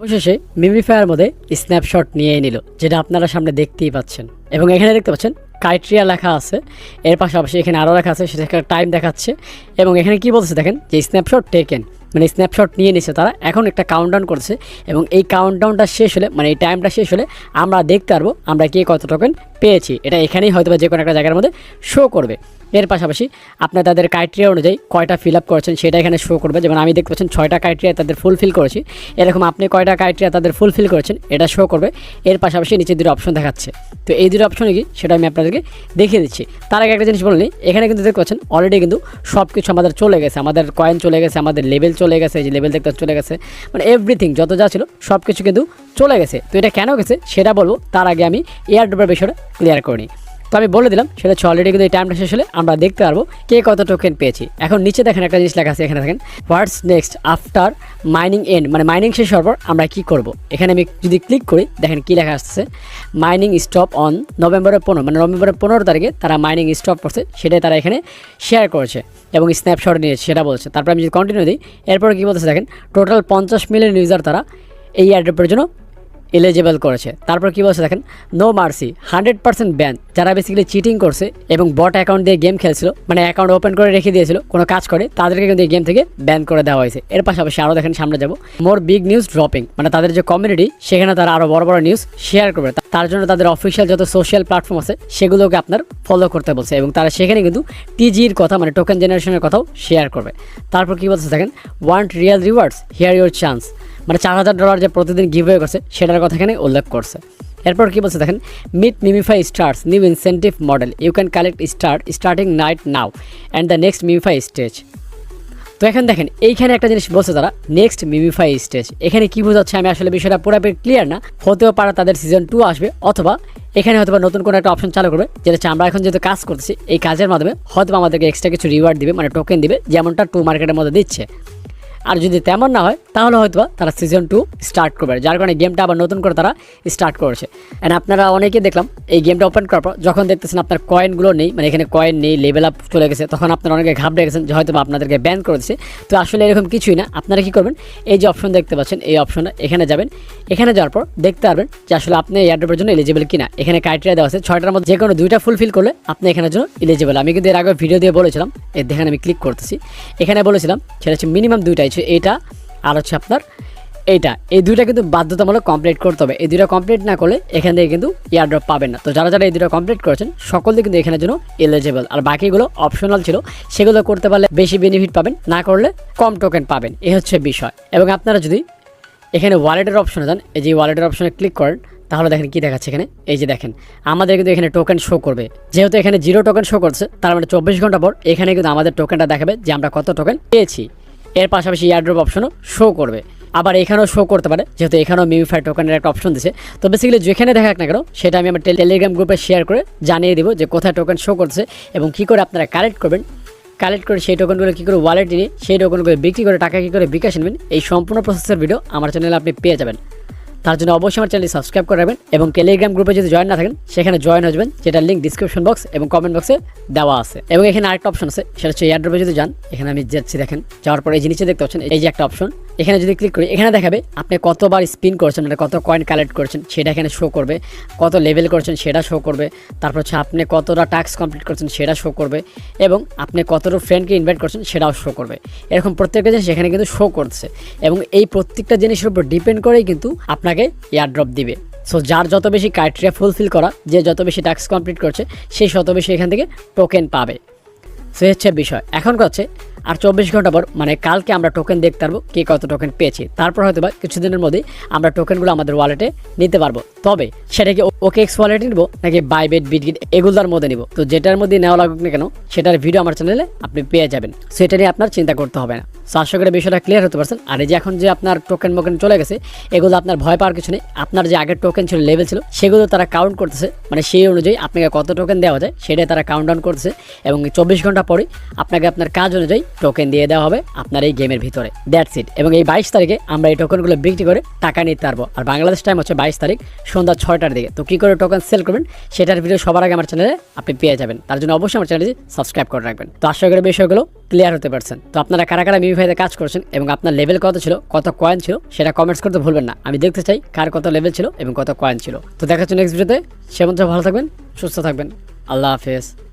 অবশেষে মিমিফায়ার মধ্যে স্ন্যাপশট নিয়ে নিল, যেটা আপনারা সামনে দেখতেই পাচ্ছেন। এবং এখানে দেখতে পাচ্ছেন ক্রাইটেরিয়া লেখা আছে, এর পাশাপাশি এখানে আরও লেখা আছে, সেটা টাইম দেখাচ্ছে। এবং এখানে কি বলছে দেখেন যে স্ন্যাপশট টেকেন, মানে স্ন্যাপশট নিয়ে নিছে তারা, এখন একটা কাউন্টডাউন করছে। এবং এই কাউন্টডাউনটা শেষ হলে, মানে এই টাইমটা শেষ হলে আমরা দেখতে পারবো আমরা কে কত টোকেন পেয়েছি। এটা এখানেই হয়তো বা যে কোনো একটা জায়গার মধ্যে শো করবে। এর পাশাপাশি আপনার তাদের ক্রাইটেরিয়া অনুযায়ী কয়টা ফিল আপ করেছেন সেটা এখানে শো করবে। যেমন আমি দেখতে পাচ্ছেন 6টা ক্রাইটেরিয়া তাদের ফুলফিল করেছি, এরকম আপনি কয়টা ক্রাইটেরিয়া তাদের ফুলফিল করেছেন এটা শো করবে। এর পাশাপাশি নিচে দুটো অপশন দেখাচ্ছে, তো এই দুটো অপশনে কি সেটা আমি আপনাদেরকে দেখিয়ে দিচ্ছি। তার আগে একটা জিনিস বললেন, এখানে কিন্তু দেখতে পাচ্ছেন অলরেডি কিন্তু সব কিছু আমাদের চলে গেছে, আমাদের কয়েন চলে গেছে, আমাদের লেভেল চলে গেছে, এই যে লেভেল দেখতে চলে গেছে, মানে এভরিথিং যত যা ছিল সব কিছু কিন্তু চলে গেছে। তো এটা কেন গেছে সেটা বলবো, তার আগে আমি এয়ারড্রপের বিষয়টা ক্লিয়ার করে নিই। তো আমি বলে দিলাম সেটা অলরেডি কিন্তু এই টাইমটা শেষ হলে আমরা দেখতে পারবো কে কত টোকেন পেয়েছি। এখন নিচে দেখেন একটা জিনিস লেখা আছে, এখানে দেখেন what's next after mining end, মানে মাইনিং শেষ হওয়ার পর আমরা কী করবো। এখানে আমি যদি ক্লিক করি দেখেন কী লেখা আসছে, মাইনিং স্টপ অন নভেম্বরের 15, মানে নভেম্বরের 15 তারিখে তারা মাইনিং স্টপ করছে, সেটাই তারা এখানে শেয়ার করেছে এবং স্ন্যাপশট নিয়েছে সেটা বলছে। তারপর আমি যদি কন্টিনিউ দিই, এরপরে কী বলতেছে দেখেন টোটাল 50 মিলিয়ন ইউজার তারা এই এয়ারড্রপের জন্য এলিজিবল করেছে। তারপর কী বলছে দেখেন, নো মার্সি 100% ব্যান, যারা বেসিক্যালি চিটিং করছে এবং বট অ্যাকাউন্ট দিয়ে গেম খেলছিল, মানে অ্যাকাউন্ট ওপেন করে রেখে দিয়েছিল কোনো কাজ করে, তাদেরকে কিন্তু এই গেম থেকে ব্যান করে দেওয়া হয়েছে। এর পাশাপাশি আরও দেখেন সামনে যাব, মোর বিগ নিউজ ড্রপিং, মানে তাদের যে কমিউনিটি সেখানে তারা আরও বড় বড় নিউজ শেয়ার করবে। তার জন্য তাদের অফিসিয়াল যত সোশ্যাল প্ল্যাটফর্ম আছে সেগুলোকে আপনার ফলো করতে বলছে এবং তারা সেখানে কিন্তু টিজির কথা, মানে টোকেন জেনারেশনের কথাও শেয়ার করবে। তারপর কী বলছে দেখেন, want real rewards, here your chance, মানে $4000 যে প্রতিদিন গিভওয়ে করছে সেটার কথা এখানে উল্লেখ করছে। এরপর কী বলছে দেখেন, meet MemeFi stars new incentive model, you can collect starting night now and the next MemeFi stage. তো এখন দেখেন এইখানে একটা জিনিস বলছে তারা, নেক্সট মিমিফাই স্টেজ, এখানে কী বোঝাচ্ছে আমি আসলে বিষয়টা পুরোপুরি ক্লিয়ার না। হতেও পারে তাদের সিজন 2 আসবে, অথবা এখানে হয়তো নতুন কোনো একটা অপশন চালু করবে, যেটা হচ্ছে আমরা এখন যেহেতু কাজ করতেছি এই কাজের মাধ্যমে হয়তো আমাদেরকে এক্সট্রা কিছু রিওয়ার্ড দিবে, মানে টোকেন দিবে, যেমনটা 2 মার্কেটের মধ্যে দিচ্ছে। আর যদি তেমন না হয় তাহলে হয়তো তারা সিজন 2 স্টার্ট করবে, যার কারণে গেমটা আবার নতুন করে তারা স্টার্ট করেছে। অ্যান্ড আপনারা অনেকেই দেখলাম এই গেমটা ওপেন করার পর যখন দেখতেছেন আপনার কয়েনগুলো নেই, মানে এখানে কয়েন নেই, লেভেল আপ চলে গেছে, তখন আপনারা অনেকে ঘাবড়ে গেছেন যে হয়তো আপনাদেরকে ব্যান করে দিচ্ছে। তো আসলে এরকম কিছুই না। আপনারা কী করবেন, এই যে অপশন দেখতে পাচ্ছেন এই অপশনে এখানে যাবেন, এখানে যাওয়ার পর দেখতে পারবেন যে আসলে আপনি এয়ারড্রপের জন্য এলিজিবল কিনা। এখানে ক্রাইটেরিয়া দেওয়া আছে, 6টার মধ্যে যে কোনো 2টা ফুলফিল করলে আপনি এখানের জন্য এলিজিবল। আমি কিন্তু এর আগে ভিডিও দিয়ে বলেছিলাম, দেখেন আমি ক্লিক করতেছি, এখানে বলেছিলাম সেটা হচ্ছে মিনিমাম 2টাই, এইটা আর হচ্ছে আপনার এইটা, এই 2টা কিন্তু বাধ্যতামূলক কমপ্লিট করতে হবে। এই 2টা কমপ্লিট না করলে এখান থেকে কিন্তু এয়ারড্রপ পাবেন না। তো যারা যারা এই 2টা কমপ্লিট করেছেন সকলে কিন্তু এখানের জন্য এলিজিবল, আর বাকিগুলো অপশনাল ছিল, সেগুলো করতে পারলে বেশি বেনিফিট পাবেন, না করলে কম টোকেন পাবেন, এই হচ্ছে বিষয়। এবং আপনারা যদি এখানে ওয়ালেটের অপশনে যান, এই যে ওয়ালেটের অপশনে ক্লিক করেন, তাহলে দেখেন কি দেখাচ্ছে এখানে, এই যে দেখেন আমাদের কিন্তু এখানে টোকেন শো করবে। যেহেতু এখানে 0 টোকেন শো করছে, তার মানে 24 ঘন্টা পর এখানে কিন্তু আমাদের টোকেনটা দেখাবে যে আমরা কত টোকেন পেয়েছি। এর পাশাপাশি এয়ারড্রপ অপশনও শো করবে, আবার এখানেও শো করতে পারে, যেহেতু এখানেও মিমিফাই টোকেনের একটা অপশন দিচ্ছে। তো বেসিক্যালি যেখানে দেখাক না কেন সেটা আমি আমার টেলিগ্রাম গ্রুপে শেয়ার করে জানিয়ে দেবো যে কোথায় টোকেন শো করছে এবং কী করে আপনারা কালেক্ট করবেন, কালেক্ট করে সেই টোকেনগুলো কী করে ওয়ালেটে নিয়ে সেই টোকেনগুলো বিক্রি করে টাকা কী করে বিকাশ নেবেন, এই সম্পূর্ণ প্রসেসের ভিডিও আমার চ্যানেলে আপনি পেয়ে যাবেন। তার জন্য অবশ্যই আমার চ্যানেলটি সাবস্ক্রাইব করে রাখবেন এবং টেলিগ্রাম গ্রুপে যদি জয়েন না থাকেন সেখানে জয়েন হয়ে যাবেন, যেটা লিঙ্ক ডিসক্রিপশন বক্স এবং কমেন্ট বক্সে দেওয়া আছে। এবং এখানে আরেকটা অপশন আছে, সেটা হচ্ছে এয়ারড্রপে যদি যান, এখানে আমি যাচ্ছি, দেখেন যাওয়ার পর এই জিনিসটা দেখতে পাচ্ছেন, এই যে একটা অপশন, এখানে যদি ক্লিক করি এখানে দেখাবে আপনি কতবার স্পিন করেছেন, মানে কত কয়েন কালেক্ট করেছেন সেটা এখানে শো করবে, কত লেভেল করেছেন সেটা শো করবে, তারপর হচ্ছে আপনি কতটা টাস্ক কমপ্লিট করেছেন সেটা শো করবে, এবং আপনি কতটা ফ্রেন্ডকে ইনভাইট করছেন সেটাও শো করবে। এরকম প্রত্যেকটা জিনিস এখানে কিন্তু শো করছে এবং এই প্রত্যেকটা জিনিসের উপর ডিপেন্ড করেই কিন্তু আপনাকে এয়ারড্রপ দিবে। সো যার যত বেশি ক্রাইটেরিয়া ফুলফিল করা, যে যত বেশি টাস্ক কমপ্লিট করছে সেই তত বেশি এখান থেকে টোকেন পাবে। সো হচ্ছে বিষয়। এখন হচ্ছে আর 24 ঘন্টা পর, মানে কালকে আমরা টোকেন দেখতে পারবো কে কত টোকেন পেয়েছি। তারপর হয়তো বা কিছুদিনের মধ্যেই আমরা টোকেনগুলো আমাদের ওয়ালেটে নিতে পারবো। তবে সেটাকে OKX ওয়ালেটে নিব নাকি বাইবিট, বিটগিট এগুলোর মধ্যে নিব, তো যেটার মধ্যে নেওয়া লাগুক না কেন সেটার ভিডিও আমার চ্যানেলে আপনি পেয়ে যাবেন। সেটা নিয়ে আপনার চিন্তা করতে হবে না। সো আশা করি বিষয়টা ক্লিয়ার হতে পারছেন। আর এই যে এখন যে আপনার টোকেন চলে গেছে, এগুলো আপনার ভয় পাওয়ার কিছু নেই। আপনার যে আগের টোকেন ছিল, লেভেল ছিল, সেগুলো তারা কাউন্ট করতেছে, মানে সেই অনুযায়ী আপনাকে কত টোকেন দেওয়া যায় সেটাই তারা কাউন্ট ডাউন করতেছে এবং 24 ঘন্টা পরে আপনাকে আপনার কাজ অনুযায়ী টোকেন দিয়ে দেওয়া হবে আপনার এই গেমের ভিতরে। That's it. এবং এই 22 তারিখে আমরা এই টোকেনগুলো বিক্রি করে টাকা নিতে পারবো। আর বাংলাদেশ টাইম হচ্ছে 22 তারিখ সন্ধ্যা 6টার দিকে। তো কী করে টোকেন সেল করবেন সেটার ভিডিও সবার আগে আমার চ্যানেলে আপনি পেয়ে যাবেন। তার জন্য অবশ্যই আমার চ্যানেলটি সাবস্ক্রাইব করে রাখবেন। তো আশা করি বিষয়গুলো ক্লিয়ার হতে পারছেন। তো আপনারা কারা কারা মিমি ভাইতে কাজ করছেন এবং আপনার লেভেল কত ছিল, কত কয়েন ছিল, সেটা কমেন্টস করতে ভুলবেন না। আমি দেখতে চাই কার কত লেভেল ছিল এবং কত কয়েন ছিল। তো দেখা হচ্ছে নেক্সট ভিডিওতে। সে মধ্যে ভালো থাকবেন, সুস্থ থাকবেন। আল্লাহ হাফেজ।